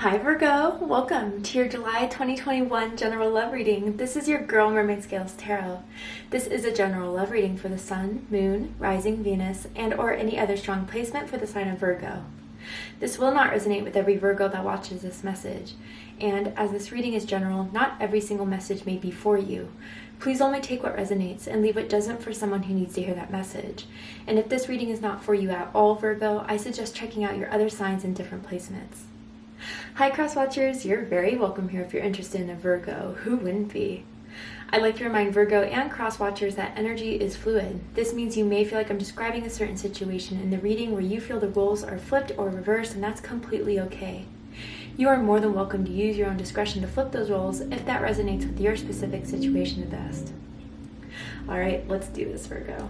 Hi Virgo, welcome to your July 2021 general love reading. This is your girl Mermaid Scales Tarot. This is a general love reading for the Sun, Moon, Rising, Venus, and or any other strong placement for the sign of Virgo. This will not resonate with every Virgo that watches this message, and as this reading is general, not every single message may be for you. Please only take what resonates and leave what doesn't for someone who needs to hear that message. And if this reading is not for you at all, Virgo, I suggest checking out your other signs in different placements. Hi cross watchers, you're very welcome here if you're interested in a Virgo. Who wouldn't be? I'd like to remind Virgo and cross watchers that energy is fluid. This means you may feel like I'm describing a certain situation in the reading where you feel the roles are flipped or reversed, and that's completely okay. You are more than welcome to use your own discretion to flip those roles if that resonates with your specific situation the best. All right, let's do this, Virgo.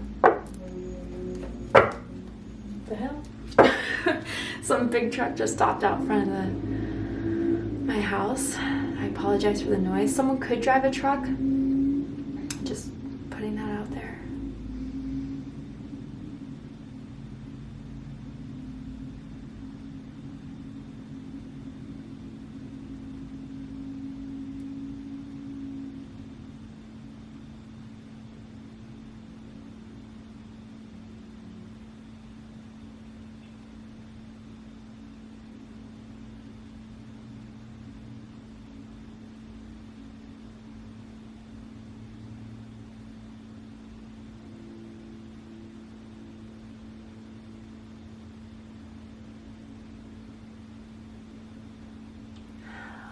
The hell? Some big truck just stopped out front of my house. I apologize for the noise. Someone could drive a truck. Just putting that out there.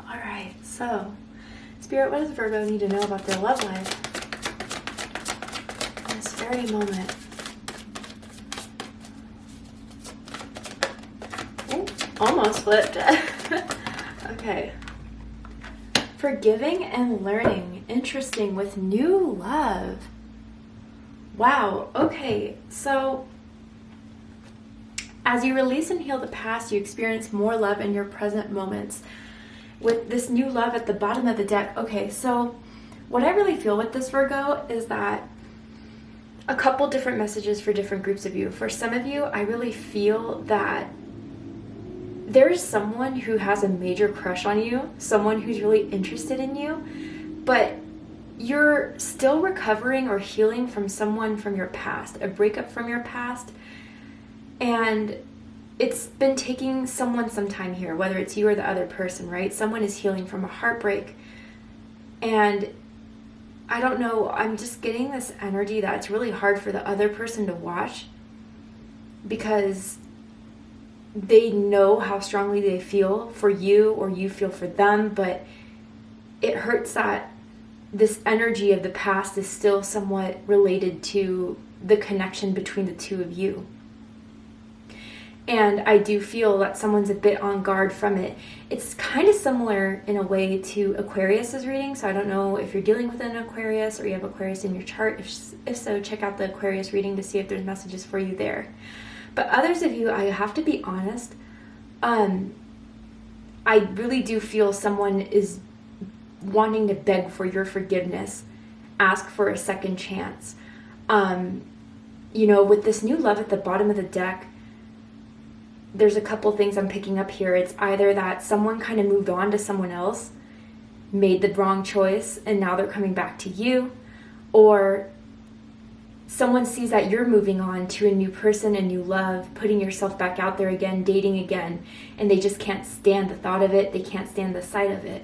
Alright, so, Spirit, what does Virgo need to know about their love life in this very moment? Ooh, almost flipped. Okay. Forgiving and learning. Interesting, with new love. Wow, okay, so as you release and heal the past, you experience more love in your present moments. With this new love at the bottom of the deck, okay, so what I really feel with this, Virgo, is that a couple different messages for different groups of you. For some of you, I really feel that there's someone who has a major crush on you, someone who's really interested in you, but you're still recovering or healing from someone from your past, a breakup from your past, and it's been taking someone some time here, whether it's you or the other person, right? Someone is healing from a heartbreak. And I don't know, I'm just getting this energy that it's really hard for the other person to watch because they know how strongly they feel for you or you feel for them, but it hurts that this energy of the past is still somewhat related to the connection between the two of you. And I do feel that someone's a bit on guard from it. It's kind of similar in a way to Aquarius's reading. So I don't know if you're dealing with an Aquarius or you have Aquarius in your chart. If so, check out the Aquarius reading to see if there's messages for you there. But others of you, I have to be honest, I really do feel someone is wanting to beg for your forgiveness, ask for a second chance. You know, with this new love at the bottom of the deck, there's a couple things I'm picking up here. It's either that someone kind of moved on to someone else, made the wrong choice, and now they're coming back to you, or someone sees that you're moving on to a new person, a new love, putting yourself back out there again, dating again, and they just can't stand the thought of it, they can't stand the sight of it.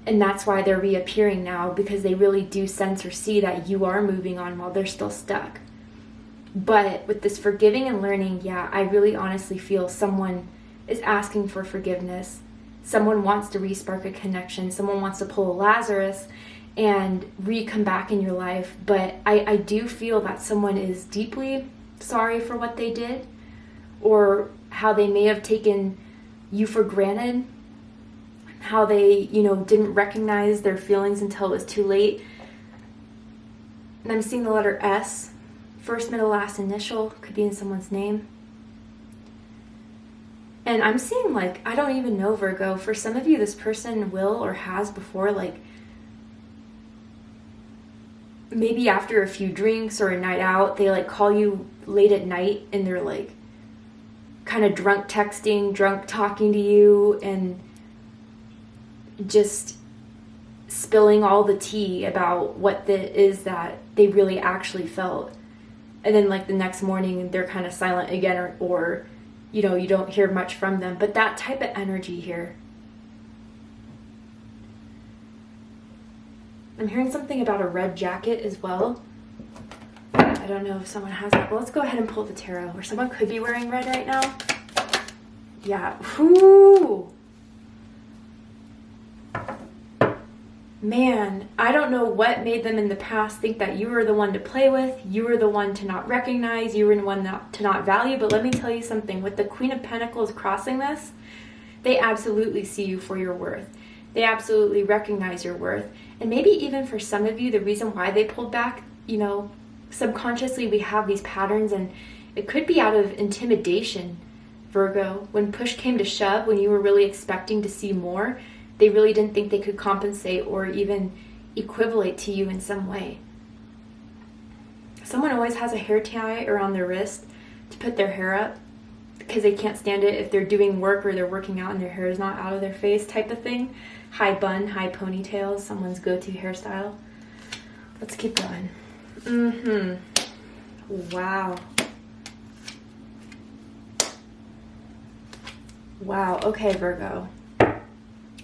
And that's why they're reappearing now, because they really do sense or see that you are moving on while they're still stuck. But with this forgiving and learning, yeah, I really honestly feel someone is asking for forgiveness. Someone wants to re-spark a connection. Someone wants to pull a Lazarus and come back in your life. But I do feel that someone is deeply sorry for what they did, or how they may have taken you for granted, how they, didn't recognize their feelings until it was too late. And I'm seeing the letter S. First, middle, last initial could be in someone's name. And I'm seeing, I don't even know, Virgo. For some of you, this person will or has before, maybe after a few drinks or a night out, they call you late at night and they're kind of drunk texting, drunk talking to you, and just spilling all the tea about what it is that they really actually felt. And then like the next morning they're kind of silent again, or you know, you don't hear much from them. But that type of energy here. I'm hearing something about a red jacket as well. I don't know if someone has that. Well, let's go ahead and pull the tarot. Or someone could be wearing red right now. Yeah. Whoo! Man, I don't know what made them in the past think that you were the one to play with, you were the one to not recognize, you were the one to not value. But let me tell you something. With the Queen of Pentacles crossing this, they absolutely see you for your worth. They absolutely recognize your worth. And maybe even for some of you, the reason why they pulled back, you know, subconsciously we have these patterns, and it could be out of intimidation, Virgo. When push came to shove, when you were really expecting to see more, they really didn't think they could compensate or even equivalent to you in some way. Someone always has a hair tie around their wrist to put their hair up because they can't stand it if they're doing work or they're working out and their hair is not out of their face type of thing. High bun, high ponytails, someone's go-to hairstyle. Let's keep going. Wow. Wow. Okay, Virgo.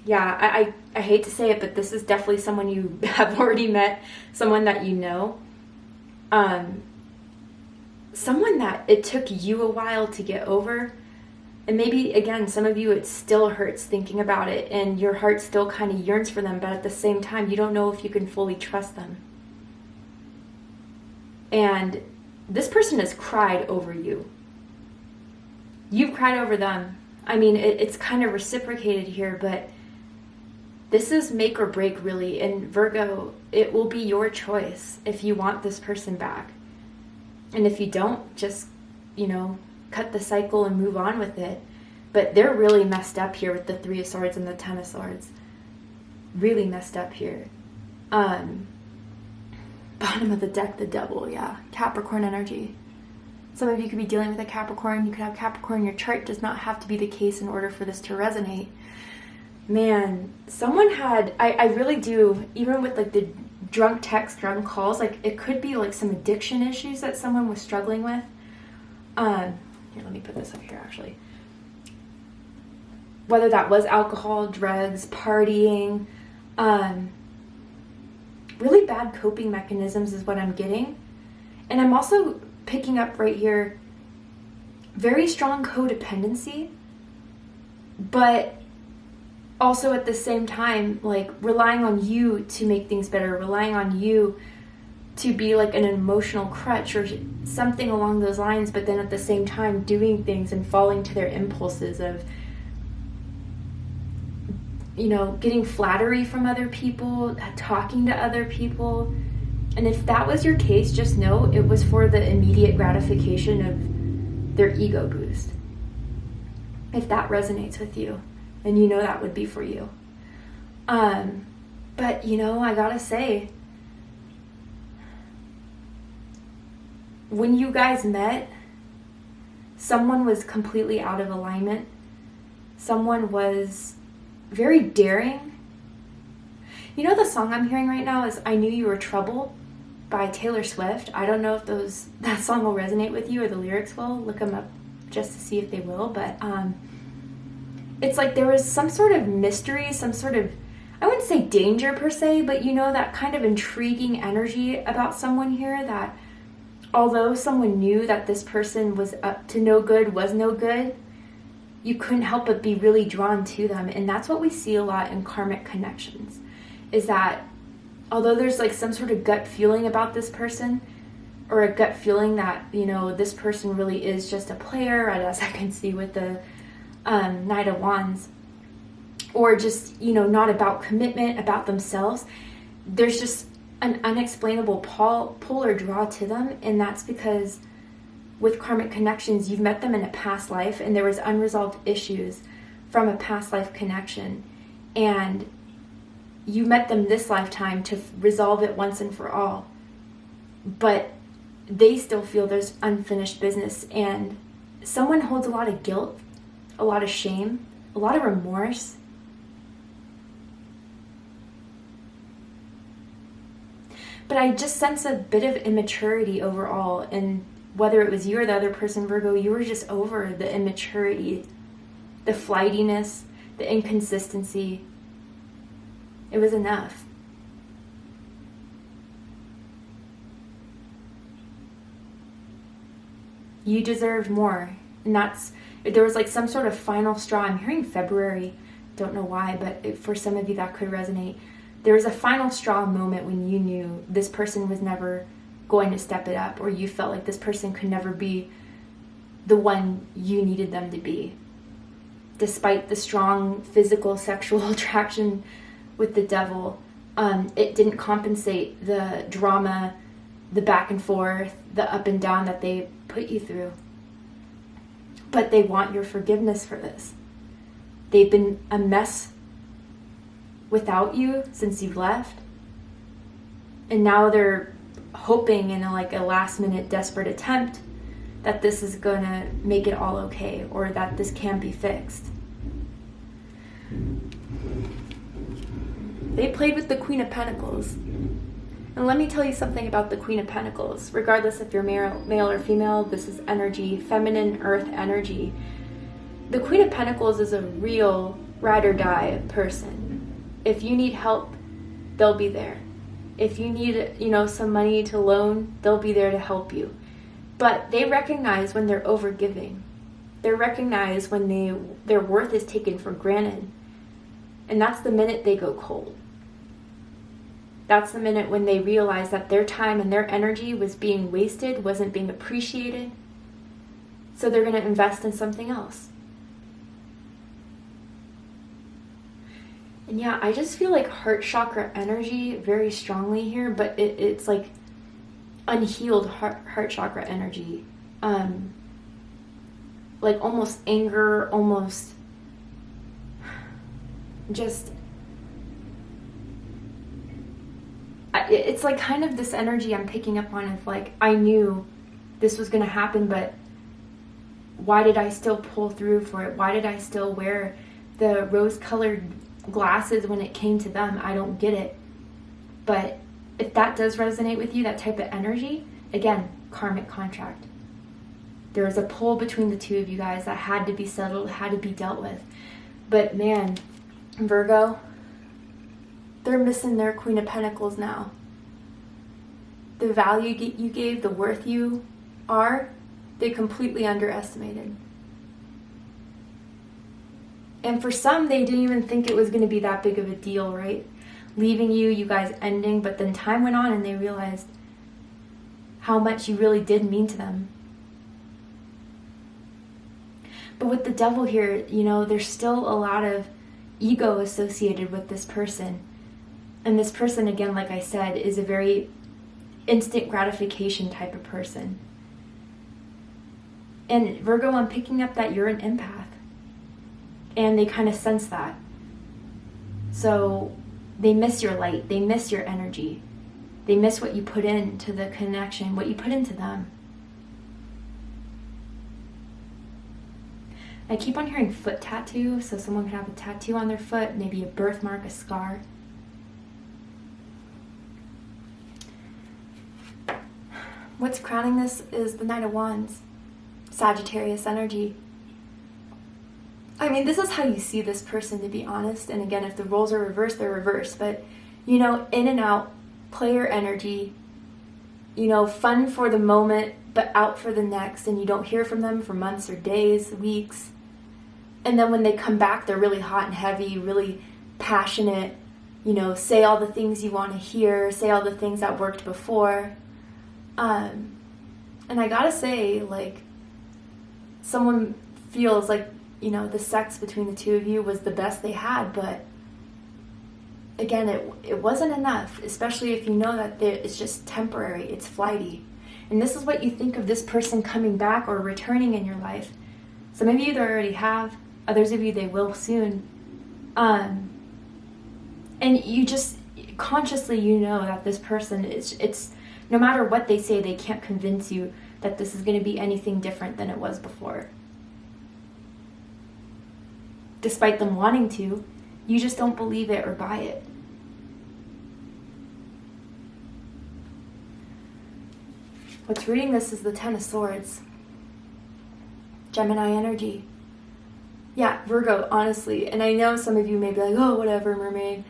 Yeah, I hate to say it, but this is definitely someone you have already met, someone that you know. Someone that it took you a while to get over. And maybe, again, some of you, it still hurts thinking about it, and your heart still kind of yearns for them, but at the same time, you don't know if you can fully trust them. And this person has cried over you. You've cried over them. I mean, it's kind of reciprocated here, but this is make or break, really. And Virgo, it will be your choice if you want this person back. And if you don't, just, you know, cut the cycle and move on with it. But they're really messed up here with the Three of Swords and the Ten of Swords. Really messed up here. Bottom of the deck, the Devil, yeah. Capricorn energy. Some of you could be dealing with a Capricorn. You could have Capricorn in your chart. It does not have to be the case in order for this to resonate. Man, someone had, I really do, even with like the drunk text, drunk calls, like it could be like some addiction issues that someone was struggling with. Here, let me put this up here actually. Whether that was alcohol, drugs, partying, really bad coping mechanisms is what I'm getting. And I'm also picking up right here very strong codependency, but also at the same time, like relying on you to make things better, relying on you to be like an emotional crutch or something along those lines, but then at the same time doing things and falling to their impulses of, you know, getting flattery from other people, talking to other people. And if that was your case, just know it was for the immediate gratification of their ego boost. If that resonates with you, then you know that would be for you. But, you know, I gotta say, when you guys met, someone was completely out of alignment. Someone was very daring. You know, the song I'm hearing right now is I Knew You Were Trouble by Taylor Swift. I don't know if that song will resonate with you or the lyrics will. Look them up just to see if they will. But it's like there was some sort of mystery, some sort of, I wouldn't say danger per se, but you know, that kind of intriguing energy about someone here that although someone knew that this person was up to no good, was no good, you couldn't help but be really drawn to them. And that's what we see a lot in karmic connections, is that although there's like some sort of gut feeling about this person, or a gut feeling that, you know, this person really is just a player, as I can see with the Knight of Wands, or just, you know, not about commitment, about themselves, there's just an unexplainable pull or draw to them. And that's because with karmic connections, you've met them in a past life and there was unresolved issues from a past life connection, and you met them this lifetime to resolve it once and for all, but they still feel there's unfinished business, and someone holds a lot of guilt, a lot of shame, a lot of remorse. But I just sense a bit of immaturity overall, and whether it was you or the other person, Virgo, you were just over the immaturity, the flightiness, the inconsistency. It was enough. You deserved more. And there was like some sort of final straw. I'm hearing February, don't know why, but for some of you that could resonate. There was a final straw moment when you knew this person was never going to step it up, or you felt like this person could never be the one you needed them to be. Despite the strong physical sexual attraction with the devil, it didn't compensate the drama, the back and forth, the up and down that they put you through. But they want your forgiveness for this. They've been a mess without you since you left. And now they're hoping in a last minute desperate attempt that this is gonna make it all okay, or that this can be fixed. They played with the Queen of Pentacles. And let me tell you something about the Queen of Pentacles. Regardless if you're male or female, this is energy, feminine earth energy. The Queen of Pentacles is a real ride or die person. If you need help, they'll be there. If you need, some money to loan, they'll be there to help you. But they recognize when they're overgiving. They recognize when their worth is taken for granted. And that's the minute they go cold. That's the minute when they realize that their time and their energy was being wasted, wasn't being appreciated. So they're going to invest in something else. And yeah, I just feel like heart chakra energy very strongly here, but it's like unhealed heart chakra energy. Like almost anger, almost just... It's like kind of this energy I'm picking up on of like, I knew this was going to happen, but why did I still pull through for it? Why did I still wear the rose-colored glasses when it came to them? I don't get it. But if that does resonate with you, that type of energy, again, karmic contract. There was a pull between the two of you guys that had to be settled, had to be dealt with. But man, Virgo, they're missing their Queen of Pentacles now. The value you gave, the worth you are, they completely underestimated. And for some, they didn't even think it was going to be that big of a deal, right? Leaving you guys ending, but then time went on and they realized how much you really did mean to them. But with the devil here, there's still a lot of ego associated with this person. And this person, again, like I said, is a very instant gratification type of person. And Virgo, I'm picking up that you're an empath. And they kind of sense that. So they miss your light. They miss your energy. They miss what you put into the connection, what you put into them. I keep on hearing foot tattoo, so someone could have a tattoo on their foot, maybe a birthmark, a scar. What's crowning this is the Knight of Wands, Sagittarius energy. I mean, this is how you see this person, to be honest. And again, if the roles are reversed, they're reversed. But, in and out, player energy, fun for the moment, but out for the next. And you don't hear from them for months or days, weeks. And then when they come back, they're really hot and heavy, really passionate, say all the things you want to hear, say all the things that worked before. And I gotta say, someone feels like, the sex between the two of you was the best they had, but again, it wasn't enough, especially if you know that it's just temporary, it's flighty. And this is what you think of this person coming back or returning in your life. Some of you they already have, others of you they will soon. And you just consciously that this person it's no matter what they say, they can't convince you that this is going to be anything different than it was before. Despite them wanting to, you just don't believe it or buy it. What's reading this is the Ten of Swords. Gemini energy. Yeah, Virgo, honestly. And I know some of you may be like, oh, whatever, mermaid.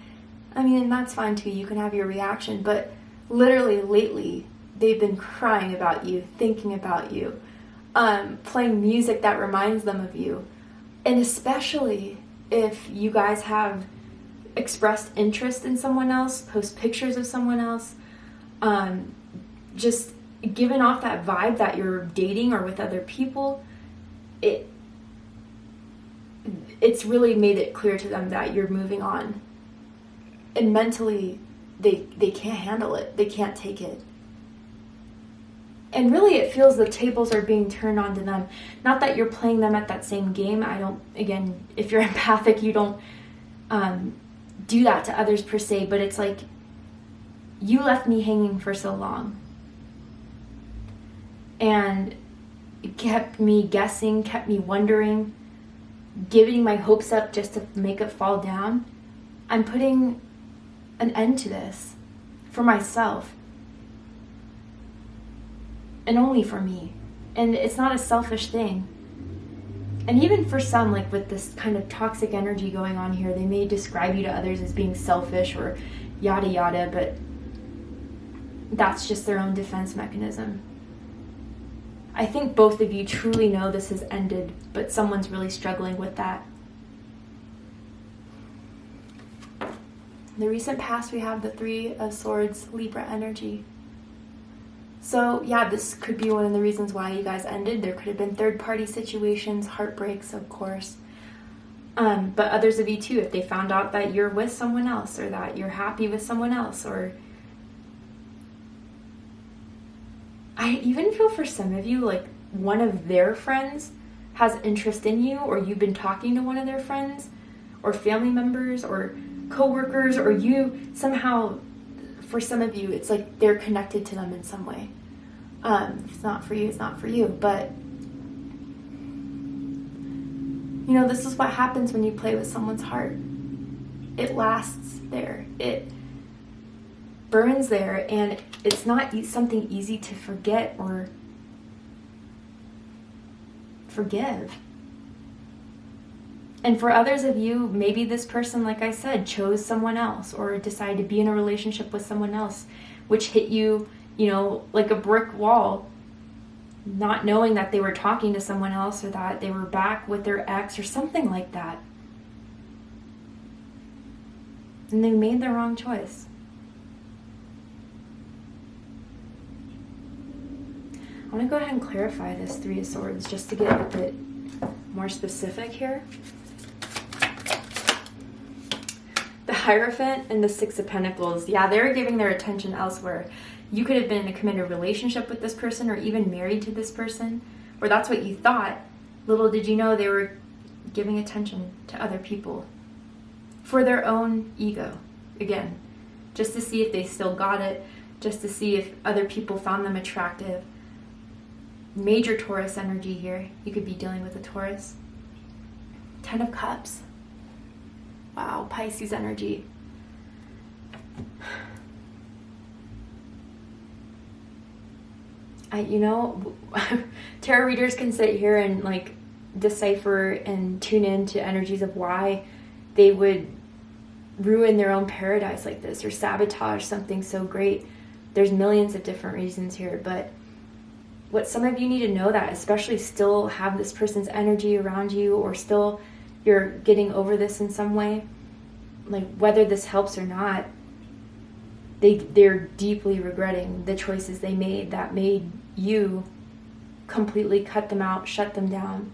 I mean, that's fine too. You can have your reaction. But literally, lately, they've been crying about you, thinking about you, playing music that reminds them of you. And especially if you guys have expressed interest in someone else, post pictures of someone else, just giving off that vibe that you're dating or with other people, it's really made it clear to them that you're moving on. And mentally, they can't handle it. They can't take it. And really, it feels the tables are being turned onto them. Not that you're playing them at that same game. Again, if you're empathic, you don't do that to others per se, but it's like, you left me hanging for so long. And it kept me guessing, kept me wondering, giving my hopes up just to make it fall down. I'm putting an end to this for myself. And only for me. And it's not a selfish thing. And even for some, like with this kind of toxic energy going on here, they may describe you to others as being selfish or yada yada, but that's just their own defense mechanism. I think both of you truly know this has ended, but someone's really struggling with that. In the recent past, we have the Three of Swords, Libra energy. So yeah, this could be one of the reasons why you guys ended. There could have been third-party situations, heartbreaks, of course. But others of you too, if they found out that you're with someone else or that you're happy with someone else, or I even feel for some of you like one of their friends has interest in you, or you've been talking to one of their friends or family members or co-workers, or you somehow, for some of you, it's like they're connected to them in some way. If it's not for you, it's not for you. But, you know, this is what happens when you play with someone's heart. It lasts there. It burns there, and it's not something easy to forget or forgive. And for others of you, maybe this person, like I said, chose someone else or decided to be in a relationship with someone else, which hit you, you know, like a brick wall, not knowing that they were talking to someone else or that they were back with their ex or something like that. And they made the wrong choice. I want to go ahead and clarify this Three of Swords just to get a bit more specific here. The Hierophant and the Six of Pentacles, yeah, they're giving their attention elsewhere. You could have been in a committed relationship with this person or even married to this person, or that's what you thought. Little did you know they were giving attention to other people for their own ego. Again, just to see if they still got it, just to see if other people found them attractive. Major Taurus energy here. You could be dealing with a Taurus. Ten of Cups. Wow, Pisces energy. Tarot readers can sit here and like decipher and tune in to energies of why they would ruin their own paradise like this or sabotage something so great. There's millions of different reasons here, but what some of you need to know, that especially still have this person's energy around you, or still you're getting over this in some way, like whether this helps or not, they're deeply regretting the choices they made that made you completely cut them out, shut them down.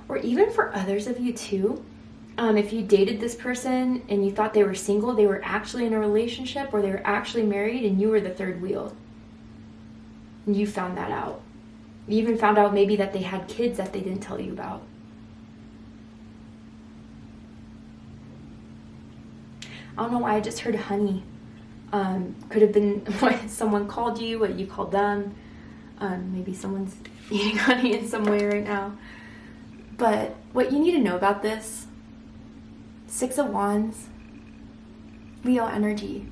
Or even for others of you too, if you dated this person and you thought they were single, they were actually in a relationship, or they were actually married and you were the third wheel. And you found that out. You even found out maybe that they had kids that they didn't tell you about. I don't know why I just heard honey. Could have been when someone called you, what you called them. Maybe someone's eating honey in some way right now. But what you need to know about this, Six of Wands, Leo energy.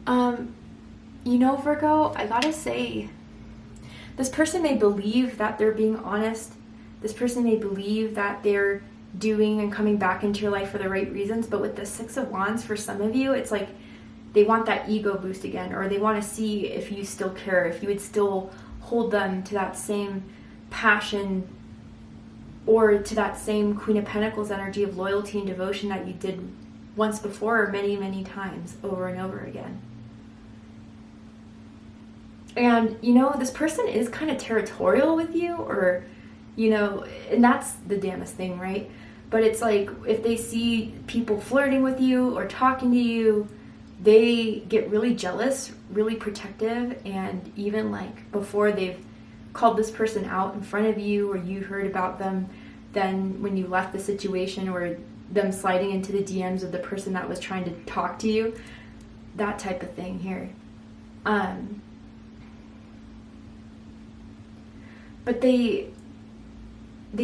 You know, Virgo, I gotta say, this person may believe that they're being honest. This person may believe that they're doing and coming back into your life for the right reasons, but with the Six of Wands, for some of you, it's like they want that ego boost again, or they want to see if you still care, if you would still hold them to that same passion or to that same Queen of Pentacles energy of loyalty and devotion that you did once before, many, many times, over and over again. And, you know, this person is kind of territorial with you, or, you know, and that's the damnest thing, right? But it's like, if they see people flirting with you or talking to you, they get really jealous, really protective, and even like before they've called this person out in front of you or you heard about them, then when you left the situation, or them sliding into the DMs of the person that was trying to talk to you, that type of thing here. But they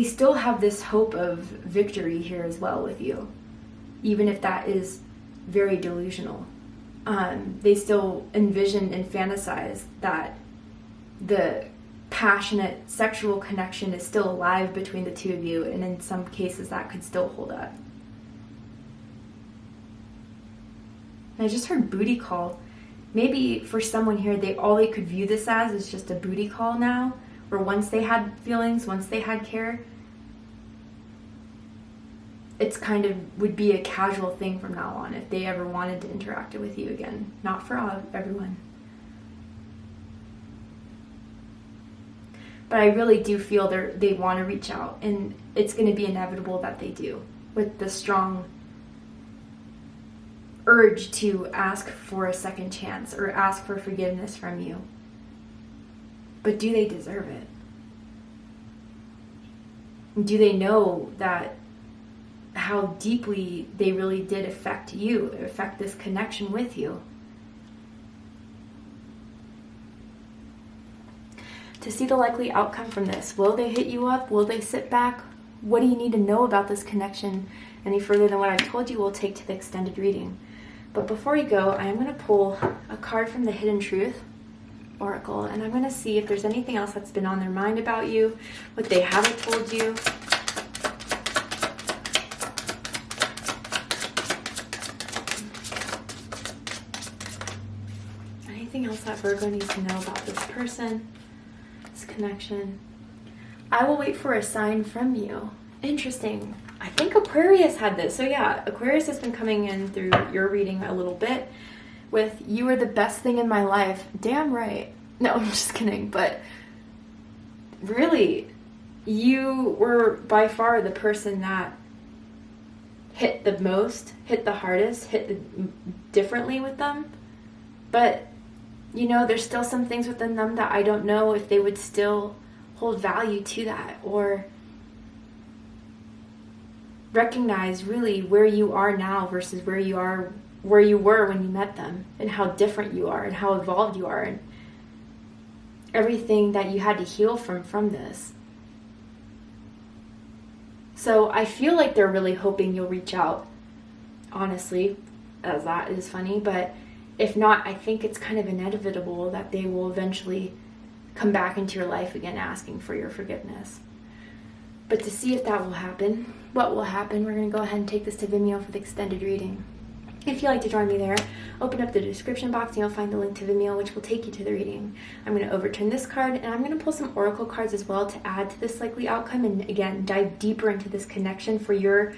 still have this hope of victory here as well with you, even if that is very delusional. They still envision and fantasize that the passionate sexual connection is still alive between the two of you, and in some cases that could still hold up. And I just heard booty call. Maybe for someone here, all they could view this as is just a booty call now, or once they had feelings, once they had care, it's kind of would be a casual thing from now on if they ever wanted to interact with you again. Not for everyone. But I really do feel they want to reach out, and it's going to be inevitable that they do, with the strong urge to ask for a second chance or ask for forgiveness from you. But do they deserve it? Do they know that how deeply they really did affect you, affect this connection with you? To see the likely outcome from this, will they hit you up? Will they sit back? What do you need to know about this connection? Any further than what I've told you, we'll take to the extended reading. But before we go, I am going to pull a card from the Hidden Truth Oracle, and I'm going to see if there's anything else that's been on their mind about you, what they haven't told you. Anything else that Virgo needs to know about this person, this connection. I will wait for a sign from you. Interesting. I think Aquarius had this. So yeah, Aquarius has been coming in through your reading a little bit with "you are the best thing in my life." Damn right. No, I'm just kidding. But really, you were by far the person that hit the most, hit the hardest, differently with them. But, you know, there's still some things within them that I don't know if they would still hold value to that, or recognize really where you are now versus where you were when you met them, and how different you are and how evolved you are, and everything that you had to heal from this. So I feel like they're really hoping you'll reach out, honestly, as that is funny, but if not, I think it's kind of inevitable that they will eventually come back into your life again asking for your forgiveness. But to see if that will happen, what will happen, we're going to go ahead and take this to Vimeo for the extended reading. If you'd like to join me there, open up the description box and you'll find the link to Vimeo, which will take you to the reading. I'm going to overturn this card, and I'm going to pull some oracle cards as well to add to this likely outcome, and again, dive deeper into this connection for your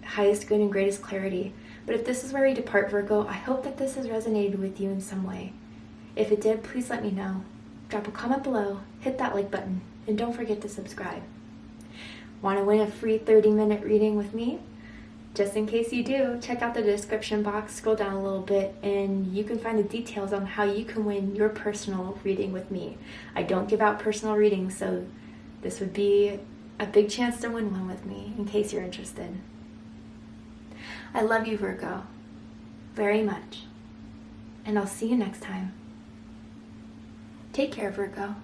highest good and greatest clarity. But if this is where you depart, Virgo, I hope that this has resonated with you in some way. If it did, please let me know. Drop a comment below, hit that like button, and don't forget to subscribe. Want to win a free 30-minute reading with me? Just in case you do, check out the description box, scroll down a little bit, and you can find the details on how you can win your personal reading with me. I don't give out personal readings, so this would be a big chance to win one with me, in case you're interested. I love you, Virgo, very much, and I'll see you next time. Take care, Virgo.